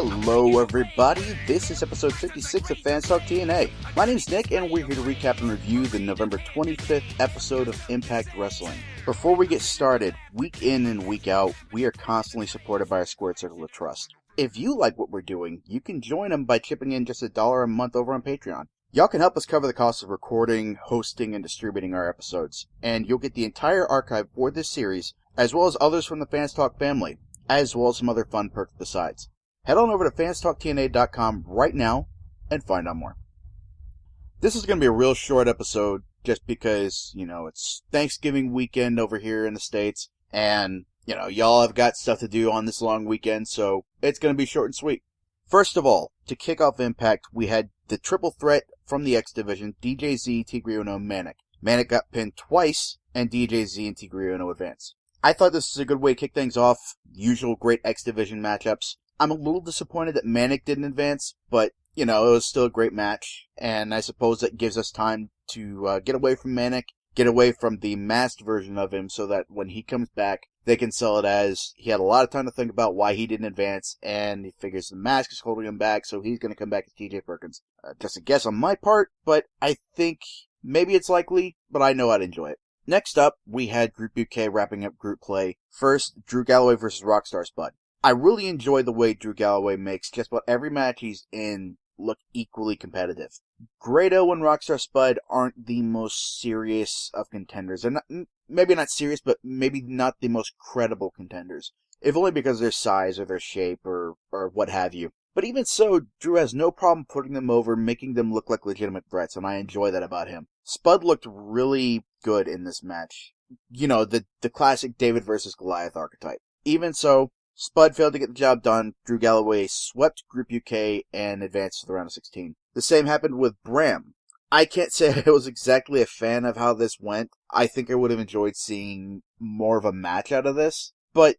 Hello everybody, this is episode 56 of Fans Talk TNA. My name's Nick and we're here to recap and review the November 25th episode of Impact Wrestling. Before we get started, week in and week out, we are constantly supported by our Squared Circle of Trust. If you like what we're doing, you can join them by chipping in just $1 a month over on Patreon. Y'all can help us cover the cost of recording, hosting, and distributing our episodes, and you'll get the entire archive for this series, as well as others from the Fans Talk family, as well as some other fun perks besides. Head on over to fanstalktna.com right now and find out more. This is going to be a real short episode just because, it's Thanksgiving weekend over here in the States and, y'all have got stuff to do on this long weekend, so it's going to be short and sweet. First of all, to kick off Impact, we had the triple threat from the X Division, DJZ, Tigre Uno, and Manic. Manic got pinned twice, and DJZ and Tigre Uno advanced. I thought this was a good way to kick things off, usual great X Division matchups. I'm a little disappointed that Manic didn't advance, but, it was still a great match, and I suppose that gives us time to get away from Manic, get away from the masked version of him, so that when he comes back, they can sell it as he had a lot of time to think about why he didn't advance, and he figures the mask is holding him back, so he's going to come back as TJ Perkins. Just a guess on my part, but I think maybe it's likely, but I know I'd enjoy it. Next up, we had Group UK wrapping up group play. First, Drew Galloway versus Rockstar Spud. I really enjoy the way Drew Galloway makes just about every match he's in look equally competitive. Grado and Rockstar Spud aren't the most serious of contenders. They're not, maybe not serious, but maybe not the most credible contenders. If only because of their size or their shape or what have you. But even so, Drew has no problem putting them over, making them look like legitimate threats, and I enjoy that about him. Spud looked really good in this match. The classic David versus Goliath archetype. Even so, Spud failed to get the job done. Drew Galloway swept Group UK and advanced to the round of 16. The same happened with Bram. I can't say I was exactly a fan of how this went. I think I would have enjoyed seeing more of a match out of this. But,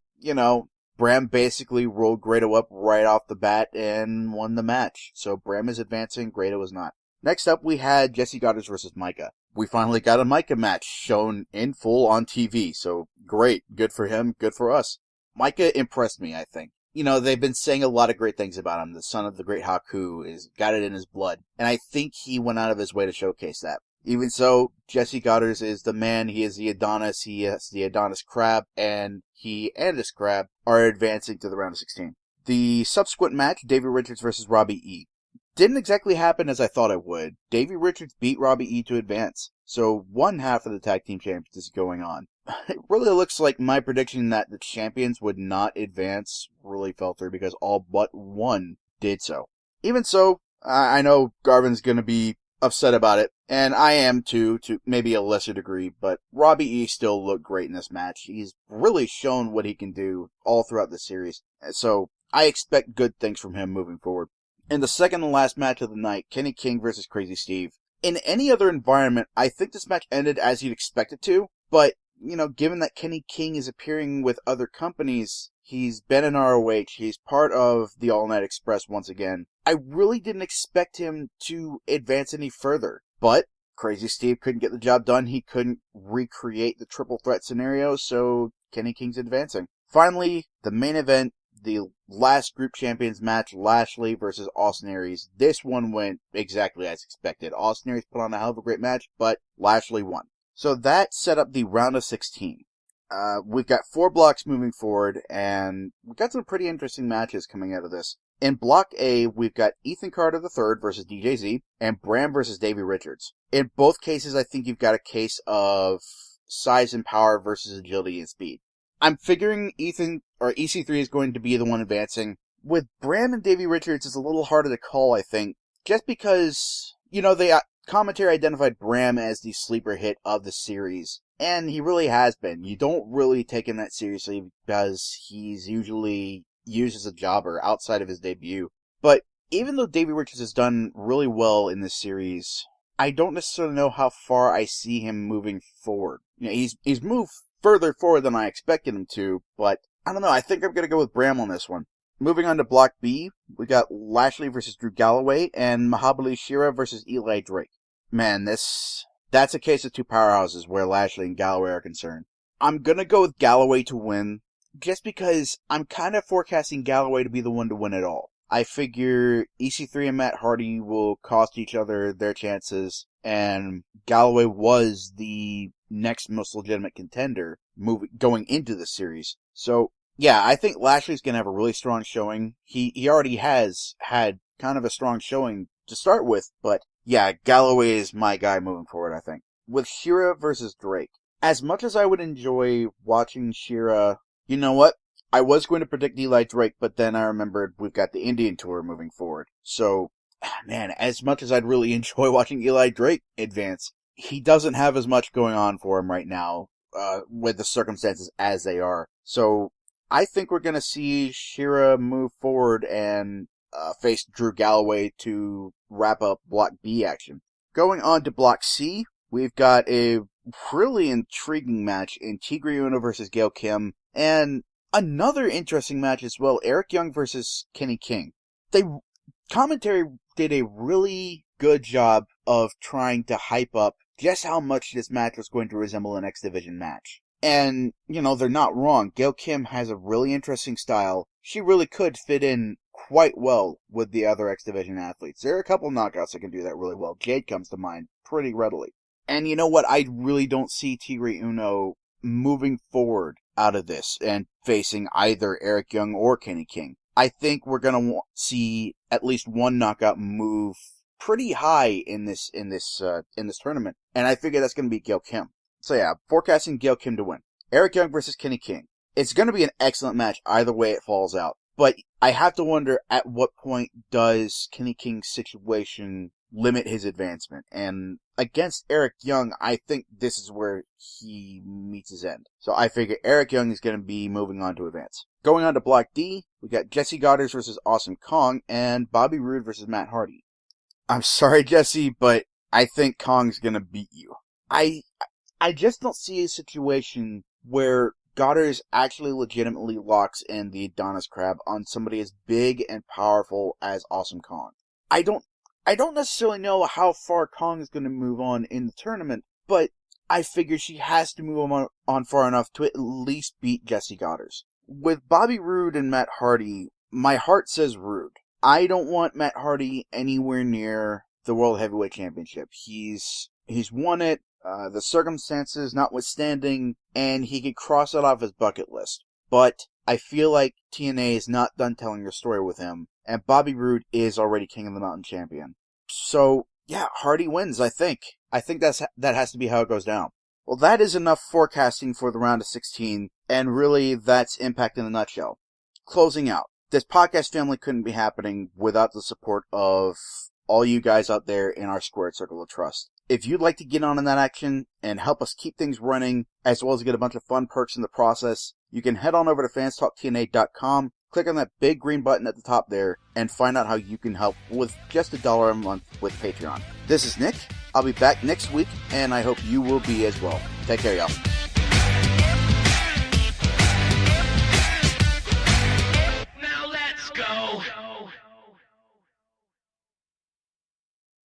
Bram basically rolled Grado up right off the bat and won the match. So Bram is advancing, Grado is not. Next up, we had Jesse Goddard versus Micah. We finally got a Micah match shown in full on TV, so great. Good for him, good for us. Micah impressed me, I think. They've been saying a lot of great things about him. The son of the great Haku is got it in his blood. And I think he went out of his way to showcase that. Even so, Jesse Goddard is the man. He is the Adonis. He is the Adonis Crab. And he and this Crab are advancing to the round of 16. The subsequent match, Davey Richards versus Robbie E. Didn't exactly happen as I thought it would. Davey Richards beat Robbie E to advance. So one half of the tag team champions is going on. It really looks like my prediction that the champions would not advance really fell through because all but one did so. Even so, I know Garvin's going to be upset about it, and I am too, to maybe a lesser degree, but Robbie E still looked great in this match. He's really shown what he can do all throughout the series, so I expect good things from him moving forward. In the second and last match of the night, Kenny King versus Crazy Steve. In any other environment, I think this match ended as you'd expect it to, but given that Kenny King is appearing with other companies, he's been in ROH, he's part of the All Night Express once again, I really didn't expect him to advance any further. But Crazy Steve couldn't get the job done, he couldn't recreate the triple threat scenario, so Kenny King's advancing. Finally, the main event, the last group champions match, Lashley versus Austin Aries. This one went exactly as expected. Austin Aries put on a hell of a great match, but Lashley won. So that set up the round of 16. We've got 4 blocks moving forward, and we've got some pretty interesting matches coming out of this. In Block A, we've got Ethan Carter III versus DJZ, and Bram versus Davey Richards. In both cases, I think you've got a case of size and power versus agility and speed. I'm figuring EC3 is going to be the one advancing. With Bram and Davey Richards, it's a little harder to call, I think, just because, commentary identified Bram as the sleeper hit of the series, and he really has been. You don't really take him that seriously because he's usually used as a jobber outside of his debut. But even though Davey Richards has done really well in this series, I don't necessarily know how far I see him moving forward. He's moved further forward than I expected him to, but I don't know. I think I'm going to go with Bram on this one. Moving on to Block B, we got Lashley versus Drew Galloway and Mahabali Shera versus Eli Drake. Man, that's a case of two powerhouses where Lashley and Galloway are concerned. I'm going to go with Galloway to win, just because I'm kind of forecasting Galloway to be the one to win it all. I figure EC3 and Matt Hardy will cost each other their chances, and Galloway was the next most legitimate contender going into the series. So, yeah, I think Lashley's going to have a really strong showing. He already has had kind of a strong showing to start with, but yeah, Galloway is my guy moving forward, I think. With Shera versus Drake, as much as I would enjoy watching Shera, you know what? I was going to predict Eli Drake, but then I remembered we've got the Indian tour moving forward. So, man, as much as I'd really enjoy watching Eli Drake advance, he doesn't have as much going on for him right now, with the circumstances as they are. So, I think we're going to see Shera move forward and face Drew Galloway to wrap up Block B action. Going on to Block C, we've got a really intriguing match in Tigre Uno versus Gail Kim, and another interesting match as well, Eric Young versus Kenny King. Commentary did a really good job of trying to hype up just how much this match was going to resemble an X Division match. And, they're not wrong. Gail Kim has a really interesting style. She really could fit in quite well with the other X Division athletes. There are a couple knockouts that can do that really well. Jade comes to mind pretty readily. And you know what? I really don't see Tigre Uno moving forward out of this and facing either Eric Young or Kenny King. I think we're going to see at least one knockout move pretty high in this tournament. And I figure that's going to be Gail Kim. So yeah, forecasting Gail Kim to win. Eric Young versus Kenny King. It's going to be an excellent match either way it falls out. But I have to wonder at what point does Kenny King's situation limit his advancement. And against Eric Young, I think this is where he meets his end. So I figure Eric Young is going to be moving on to advance. Going on to Block D, we got Jesse Goddard versus Awesome Kong and Bobby Roode versus Matt Hardy. I'm sorry, Jesse, but I think Kong's going to beat you. I just don't see a situation where Goddard actually legitimately locks in the Adonis Crab on somebody as big and powerful as Awesome Kong. I don't necessarily know how far Kong is going to move on in the tournament, but I figure she has to move on far enough to at least beat Jesse Goddard. With Bobby Roode and Matt Hardy, my heart says Roode. I don't want Matt Hardy anywhere near the World Heavyweight Championship. He's won it. The circumstances notwithstanding, and he could cross it off his bucket list. But I feel like TNA is not done telling their story with him, and Bobby Roode is already King of the Mountain champion. So, yeah, Hardy wins, I think. I think that has to be how it goes down. Well, that is enough forecasting for the round of 16, and really, that's Impact in a nutshell. Closing out. This podcast family couldn't be happening without the support of all you guys out there in our squared circle of trust. If you'd like to get on in that action and help us keep things running, as well as get a bunch of fun perks in the process, you can head on over to fanstalktna.com, click on that big green button at the top there, and find out how you can help with just $1 a month with Patreon. This is Nick. I'll be back next week, and I hope you will be as well. Take care, y'all.